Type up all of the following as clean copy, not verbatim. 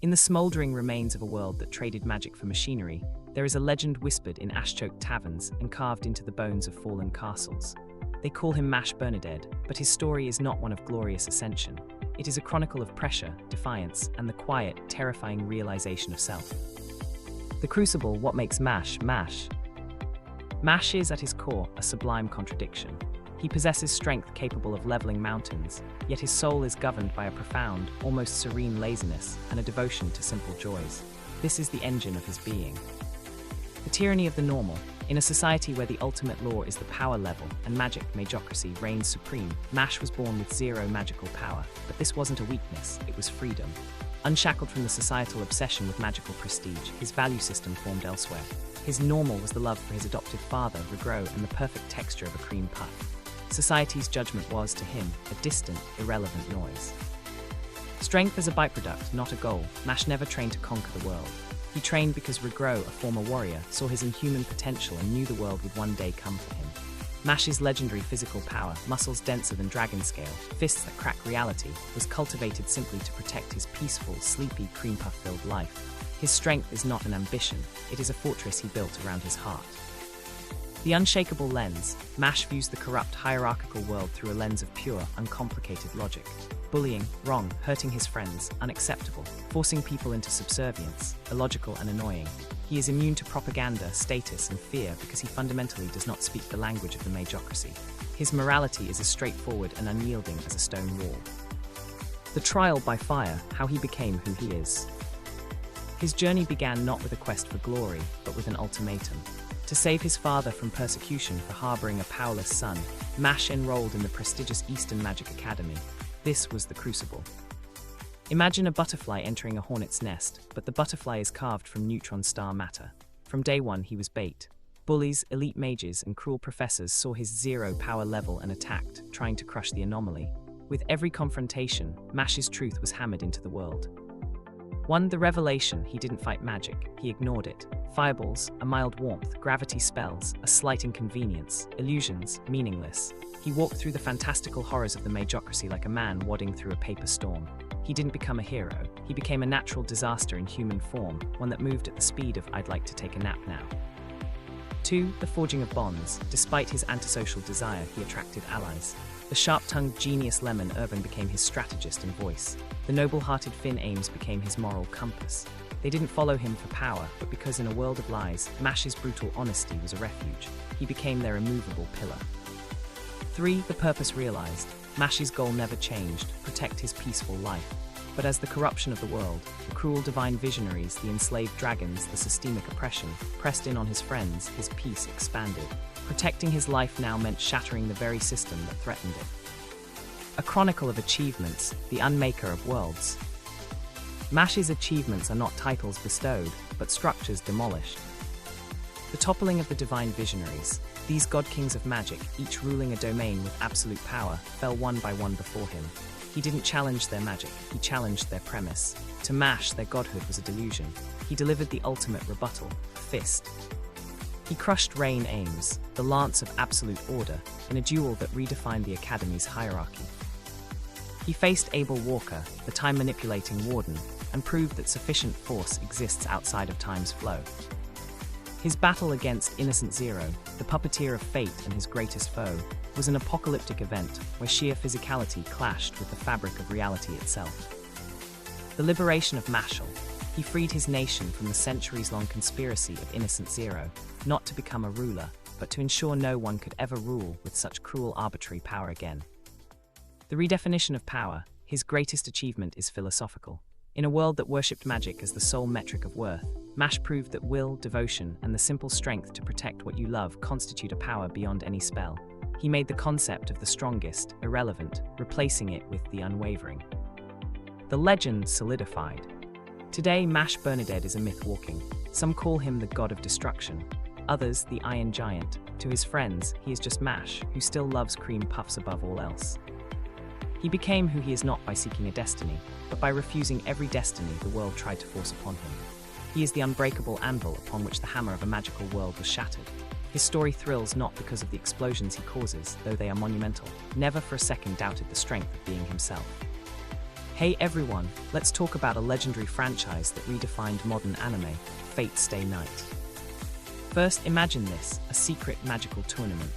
In the smouldering remains of a world that traded magic for machinery, there is a legend whispered in ash-choked taverns and carved into the bones of fallen castles. They call him Mashle, but his story is not one of glorious ascension. It is a chronicle of pressure, defiance, and the quiet, terrifying realization of self. The crucible, what makes Mash, Mash? Mash is, at his core, a sublime contradiction. He possesses strength capable of leveling mountains, yet his soul is governed by a profound, almost serene laziness and a devotion to simple joys. This is the engine of his being. The tyranny of the normal. In a society where the ultimate law is the power level and magic, magocracy, reigns supreme, Mash was born with zero magical power. But this wasn't a weakness, it was freedom. Unshackled from the societal obsession with magical prestige, his value system formed elsewhere. His normal was the love for his adopted father, Regro, and the perfect texture of a cream puff. Society's judgment was, to him, a distant, irrelevant noise. Strength as a byproduct, not a goal, Mash never trained to conquer the world. He trained because Regro, a former warrior, saw his inhuman potential and knew the world would one day come for him. Mash's legendary physical power, muscles denser than dragon scale, fists that crack reality, was cultivated simply to protect his peaceful, sleepy, cream puff-filled life. His strength is not an ambition, it is a fortress he built around his heart. The unshakable lens, Mash views the corrupt, hierarchical world through a lens of pure, uncomplicated logic. Bullying, wrong, hurting his friends, unacceptable, forcing people into subservience, illogical and annoying. He is immune to propaganda, status, and fear because he fundamentally does not speak the language of the magocracy. His morality is as straightforward and unyielding as a stone wall. The trial by fire, how he became who he is. His journey began not with a quest for glory, but with an ultimatum. To save his father from persecution for harboring a powerless son, Mash enrolled in the prestigious Eastern Magic Academy. This was the crucible. Imagine a butterfly entering a hornet's nest, but the butterfly is carved from neutron star matter. From day one, he was bait. Bullies, elite mages, and cruel professors saw his zero power level and attacked, trying to crush the anomaly. With every confrontation, Mash's truth was hammered into the world. 1. The revelation: he didn't fight magic, he ignored it. Fireballs, a mild warmth, gravity spells, a slight inconvenience, illusions, meaningless. He walked through the fantastical horrors of the magocracy like a man wading through a paper storm. He didn't become a hero, he became a natural disaster in human form, one that moved at the speed of "I'd like to take a nap now." 2. The forging of bonds. Despite his antisocial desire, he attracted allies. The sharp-tongued genius Lemon Urban became his strategist and voice. The noble-hearted Finn Ames became his moral compass. They didn't follow him for power, but because in a world of lies, Mash's brutal honesty was a refuge. He became their immovable pillar. 3. The purpose realized. Mash's goal never changed: protect his peaceful life. But as the corruption of the world, the cruel divine visionaries, the enslaved dragons, the systemic oppression, pressed in on his friends, his peace expanded. Protecting his life now meant shattering the very system that threatened it. A chronicle of achievements, the unmaker of worlds. Mash's achievements are not titles bestowed, but structures demolished. The toppling of the divine visionaries, these god-kings of magic, each ruling a domain with absolute power, fell one by one before him. He didn't challenge their magic, he challenged their premise. To Mash, their godhood was a delusion. He delivered the ultimate rebuttal: a fist. He crushed Rain Ames, the lance of absolute order, in a duel that redefined the Academy's hierarchy. He faced Abel Walker, the time-manipulating warden, and proved that sufficient force exists outside of time's flow. His battle against Innocent Zero, the puppeteer of fate and his greatest foe, was an apocalyptic event where sheer physicality clashed with the fabric of reality itself. The liberation of Mashle. He freed his nation from the centuries-long conspiracy of Innocent Zero, not to become a ruler, but to ensure no one could ever rule with such cruel arbitrary power again. The redefinition of power, his greatest achievement, is philosophical. In a world that worshipped magic as the sole metric of worth, Mash proved that will, devotion, and the simple strength to protect what you love constitute a power beyond any spell. He made the concept of the strongest irrelevant, replacing it with the unwavering. The legend solidified. Today, Mashle is a myth walking. Some call him the god of destruction, others the Iron Giant. To his friends, he is just Mash, who still loves cream puffs above all else. He became who he is not by seeking a destiny, but by refusing every destiny the world tried to force upon him. He is the unbreakable anvil upon which the hammer of a magical world was shattered. His story thrills not because of the explosions he causes, though they are monumental. Never for a second doubted the strength of being himself. Hey everyone, let's talk about a legendary franchise that redefined modern anime, Fate Stay Night. First, imagine this, a secret magical tournament.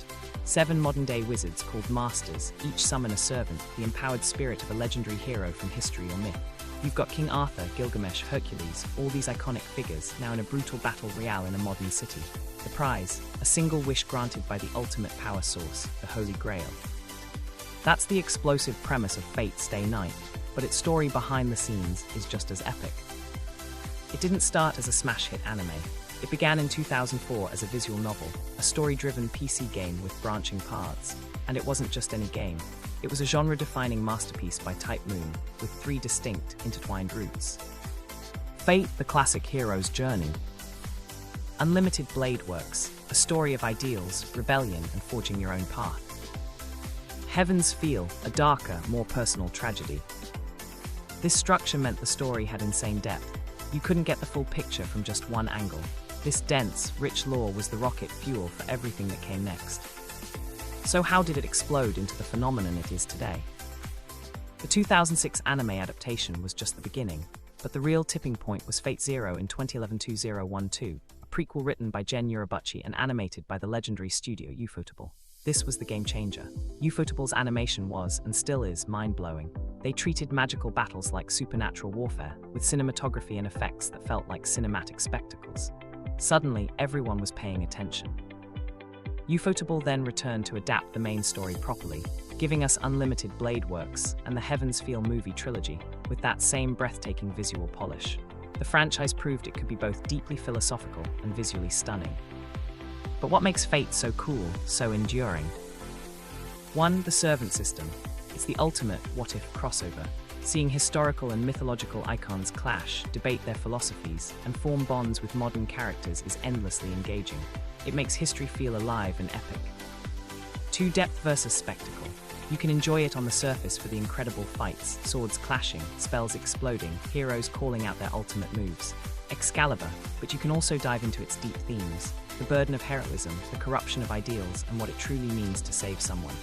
7 modern-day wizards called Masters, each summon a servant, the empowered spirit of a legendary hero from history or myth. You've got King Arthur, Gilgamesh, Hercules, all these iconic figures, now in a brutal battle royale in a modern city. The prize, a single wish granted by the ultimate power source, the Holy Grail. That's the explosive premise of Fate Stay Night, but its story behind the scenes is just as epic. It didn't start as a smash hit anime. It began in 2004 as a visual novel, a story-driven PC game with branching paths. And it wasn't just any game. It was a genre-defining masterpiece by Type Moon, with 3 distinct, intertwined roots. Fate, the classic hero's journey. Unlimited Blade Works, a story of ideals, rebellion, and forging your own path. Heaven's Feel, a darker, more personal tragedy. This structure meant the story had insane depth. You couldn't get the full picture from just one angle. This dense, rich lore was the rocket fuel for everything that came next. So how did it explode into the phenomenon it is today? The 2006 anime adaptation was just the beginning, but the real tipping point was Fate Zero in 2011-2012, a prequel written by Gen Urabuchi and animated by the legendary studio Ufotable. This was the game changer. Ufotable's animation was, and still is, mind-blowing. They treated magical battles like supernatural warfare, with cinematography and effects that felt like cinematic spectacles. Suddenly, everyone was paying attention. Ufotable then returned to adapt the main story properly, giving us Unlimited Blade Works and the Heaven's Feel movie trilogy, with that same breathtaking visual polish. The franchise proved it could be both deeply philosophical and visually stunning. But what makes Fate so cool, so enduring? 1. The servant system. It's the ultimate what-if crossover. Seeing historical and mythological icons clash, debate their philosophies, and form bonds with modern characters is endlessly engaging. It makes history feel alive and epic. 2. Depth versus spectacle. You can enjoy it on the surface for the incredible fights, swords clashing, spells exploding, heroes calling out their ultimate moves. Excalibur, but you can also dive into its deep themes, the burden of heroism, the corruption of ideals, and what it truly means to save someone.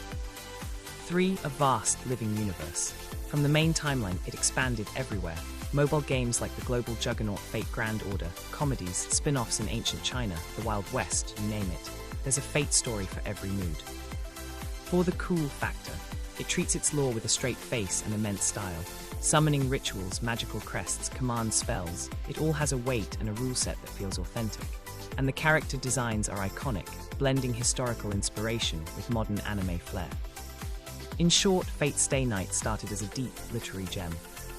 3. A vast, living universe. From the main timeline, it expanded everywhere. Mobile games like the global juggernaut Fate Grand Order, comedies, spin-offs in ancient China, the Wild West, you name it. There's a Fate story for every mood. 4. The cool factor. It treats its lore with a straight face and immense style. Summoning rituals, magical crests, command spells, it all has a weight and a rule set that feels authentic. And the character designs are iconic, blending historical inspiration with modern anime flair. In short, Fate Stay Night started as a deep, literary gem.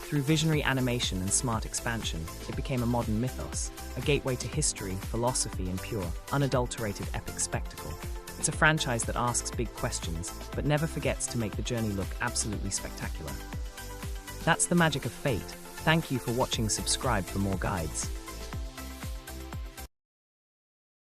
Through visionary animation and smart expansion, it became a modern mythos, a gateway to history, philosophy, and pure, unadulterated epic spectacle. It's a franchise that asks big questions, but never forgets to make the journey look absolutely spectacular. That's the magic of Fate. Thank you for watching. Subscribe for more guides.